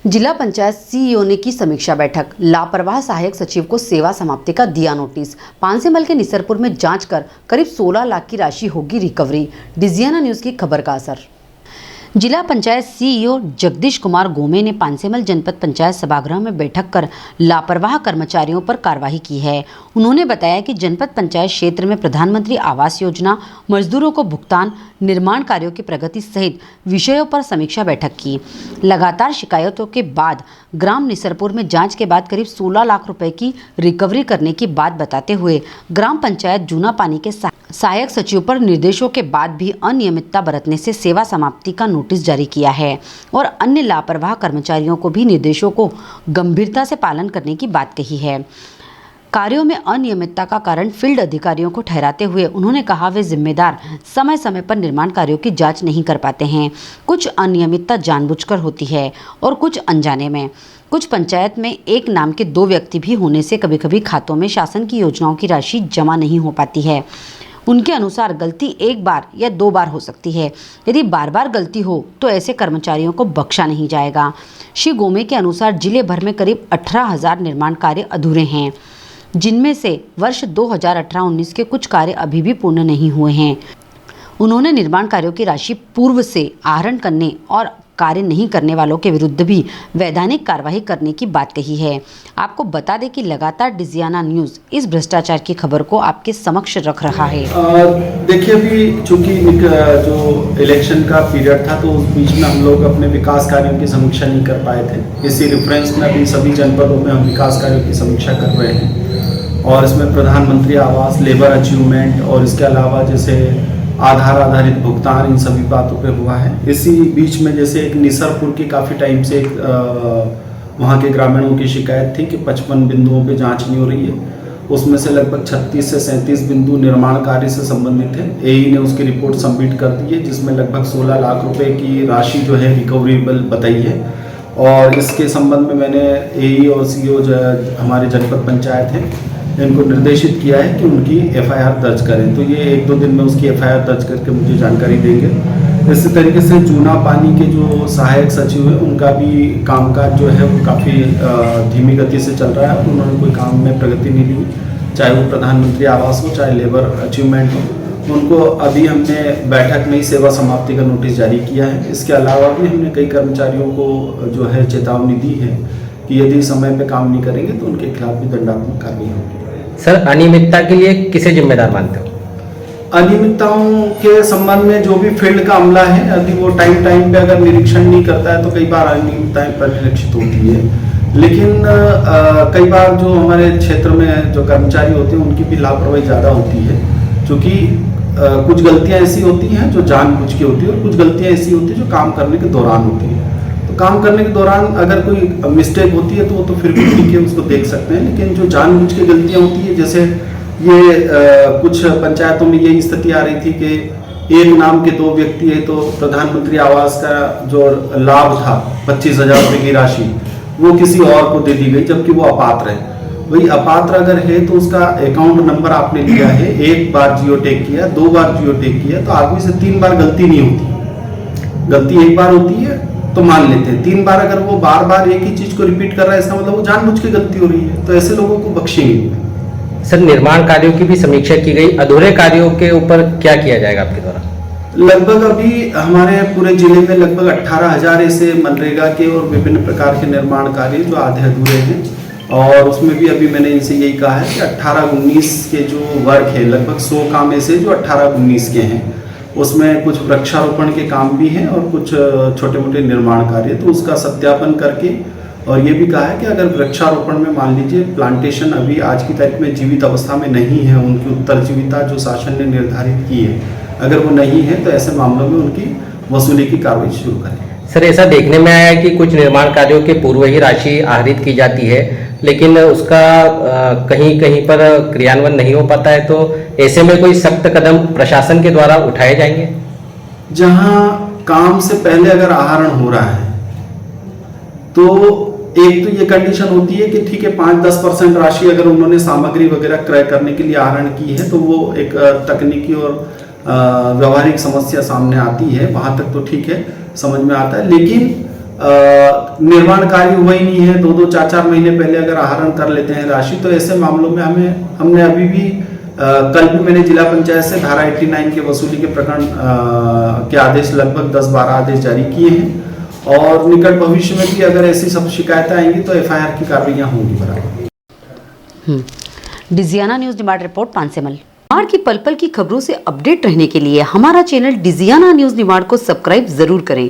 जिला पंचायत सीईओ ने की समीक्षा बैठक। लापरवाह सहायक सचिव को सेवा समाप्ति का दिया नोटिस। पांसेमल के निसरपुर में जांच कर करीब 16 लाख की राशि होगी रिकवरी। डिजियाना न्यूज की खबर का असर। जिला पंचायत सीईओ जगदीश कुमार गोमे ने पांसेमल जनपद पंचायत सभागृह में बैठक कर लापरवाह कर्मचारियों पर कार्रवाई की है। उन्होंने बताया कि जनपद पंचायत क्षेत्र में प्रधानमंत्री आवास योजना, मजदूरों को भुगतान, निर्माण कार्यों की प्रगति सहित विषयों पर समीक्षा बैठक की। लगातार शिकायतों के बाद ग्राम निसरपुर में जांच के बाद करीब 16 लाख रुपए की रिकवरी करने की बात बताते हुए ग्राम पंचायत जूना पानी के सहायक सचिव पर निर्देशों के बाद भी अनियमितता बरतने से सेवा समाप्ति का नोटिस जारी किया है और अन्य लापरवाह कर्मचारियों को भी निर्देशों को गंभीरता से पालन करने की बात कही है। कार्यों में अनियमितता का कारण फील्ड अधिकारियों को ठहराते हुए उन्होंने कहा वे जिम्मेदार समय समय पर निर्माण कार्यों की जांच नहीं कर पाते हैं। कुछ अनियमितता जानबूझकर होती है और कुछ अनजाने में। कुछ पंचायत में एक नाम के 2 व्यक्ति भी होने से कभी कभी खातों में शासन की योजनाओं की राशि जमा नहीं हो पाती है। उनके अनुसार गलती 1 बार या 2 बार हो सकती है। यदि बार बार गलती हो तो ऐसे कर्मचारियों को बख्शा नहीं जाएगा। श्री गोमे के अनुसार जिले भर में करीब 18,000 निर्माण कार्य अधूरे हैं, जिनमें से वर्ष 2018-19 के कुछ कार्य अभी भी पूर्ण नहीं हुए हैं। उन्होंने निर्माण कार्यों की राशि पूर्व से आहरण करने और कार्य नहीं करने वालों के विरुद्ध भी वैधानिक कार्रवाई करने की बात कही है। आपको बता दें कि लगातार डिजियाना न्यूज इस भ्रष्टाचार की खबर को आपके समक्ष रख रहा है। देखिए, अभी चूंकि जो इलेक्शन का पीरियड था तो उस बीच में हम लोग अपने विकास कार्यों की समीक्षा नहीं कर पाए थे। इसी रेफरेंस में अभी सभी जनपदों में हम विकास कार्यों की समीक्षा कर रहे हैं और इसमें प्रधानमंत्री आवास, लेबर अचीवमेंट और इसके अलावा जैसे आधार आधारित भुगतान, इन सभी बातों पे हुआ है। इसी बीच में जैसे एक निसरपुर की काफ़ी टाइम से वहाँ के ग्रामीणों की शिकायत थी कि 55 बिंदुओं पे जांच नहीं हो रही है। उसमें से लगभग 36 से 37 बिंदु निर्माण कार्य से संबंधित है। एई ने उसकी रिपोर्ट सबमिट कर दी है, जिसमें लगभग 16 लाख रुपए की राशि जो है रिकवरेबल बताई है। और इसके संबंध में मैंने एई और सीईओ हमारे जनपद पंचायत है इनको निर्देशित किया है कि उनकी एफआईआर दर्ज करें। तो ये 1-2 दिन में उसकी एफआईआर दर्ज करके मुझे जानकारी देंगे। इसी तरीके से जूना पानी के जो सहायक सचिव है उनका भी कामकाज जो है वो काफ़ी धीमी गति से चल रहा है। उन्होंने कोई काम में प्रगति नहीं दी, चाहे वो प्रधानमंत्री आवास हो, चाहे लेबर अचीवमेंट हो। उनको अभी हमने बैठक में ही सेवा समाप्ति का नोटिस जारी किया है। इसके अलावा भी हमने कई कर्मचारियों को जो है चेतावनी दी है कि यदि समय पे काम नहीं करेंगे तो उनके खिलाफ भी दंडात्मक कार्रवाई होगी। सर, अनियमितता के लिए किसे जिम्मेदार मानते हो? अनियमितताओं के संबंध में जो भी फील्ड का अमला है, यदि वो टाइम पे अगर निरीक्षण नहीं करता है तो कई बार अनियमितताएं परिलक्षित होती है। लेकिन कई बार जो हमारे क्षेत्र में जो कर्मचारी होते हैं उनकी भी लापरवाही ज़्यादा होती है, क्योंकि कुछ गलतियां ऐसी होती हैं जो जानबूझ के होती है और कुछ गलतियां ऐसी होती है जो काम करने के दौरान होती है। तो काम करने के दौरान अगर कोई मिस्टेक होती है तो वो तो फिर भी ठीक है, उसको देख सकते हैं। लेकिन जो जानबूझ के गलतियां होती है, जैसे ये कुछ पंचायतों में यही स्थिति आ रही थी कि एक नाम के 2 व्यक्ति है तो प्रधानमंत्री आवास का जो लाभ था 25,000 रुपये की राशि वो किसी और को दे दी गई, जबकि वो अपात्र है। वही अपात्र अगर है तो उसका अकाउंट नंबर आपने लिया है, 1 बार जियो टैग किया, 2 बार जियो टैग किया, तो आदमी से 3 बार गलती नहीं होती। गलती 1 बार होती है तो मान लेते हैं, 3 बार अगर वो बार बार एक ही चीज को रिपीट कर रहा है, इसका मतलब वो जानबूझ के गलती हो रही है। तो ऐसे लोगों को बख्शेंगे। सर, निर्माण कार्यों की भी समीक्षा की गई, अधूरे कार्यों के ऊपर क्या किया जाएगा आपके द्वारा? लगभग अभी हमारे पूरे जिले में लगभग 18,000 ऐसे मनरेगा के और विभिन्न प्रकार के निर्माण कार्य जो आधे अधूरे हैं, और उसमें भी अभी मैंने इनसे यही कहा है कि 18-19 के जो वर्क है, लगभग 100 काम ऐसे जो 18-19 के हैं, उसमें कुछ वृक्षारोपण के काम भी हैं और कुछ छोटे मोटे निर्माण कार्य। तो उसका सत्यापन करके, और ये भी कहा है कि अगर वृक्षारोपण में मान लीजिए प्लांटेशन अभी आज की तारीख में जीवित अवस्था में नहीं है, उनकी उत्तरजीविता जो शासन ने निर्धारित की है, अगर वो नहीं है तो ऐसे मामलों में उनकी वसूली की कार्रवाई शुरू करें। सर, ऐसा देखने में आया है कि कुछ निर्माण कार्यों के पूर्व ही राशि आहरित की जाती है, लेकिन उसका कहीं कहीं पर क्रियान्वयन नहीं हो पाता है। तो ऐसे में कोई सख्त कदम प्रशासन के द्वारा उठाए जाएंगे? जहां काम से पहले अगर आहरण हो रहा है तो एक तो ये कंडीशन होती है कि ठीक है 5-10% राशि अगर उन्होंने सामग्री वगैरह क्रय करने के लिए आहरण की है तो वो एक तकनीकी और व्यावहारिक समस्या सामने आती है, वहां तक तो ठीक है, समझ में आता है। लेकिन निर्माण कार्य हुआ ही नहीं है, 2-2 4-4 महीने पहले अगर आहरण कर लेते हैं राशि, तो ऐसे मामलों में हमने अभी भी कल भी मैंने जिला पंचायत से धारा 89 के वसूली के प्रकरण के आदेश लगभग 10-12 आदेश जारी किए हैं और निकट भविष्य में भी अगर ऐसी सब शिकायतें आएंगी तो एफआईआर की कार्रवाइयां होंगी बराबर। डिजियाना न्यूज निमाड़ रिपोर्ट पांसेमल। निमाड़ की पल पल की खबरों से अपडेट रहने के लिए हमारा चैनल डिजियाना न्यूज निमाड़ को सब्सक्राइब जरूर करें।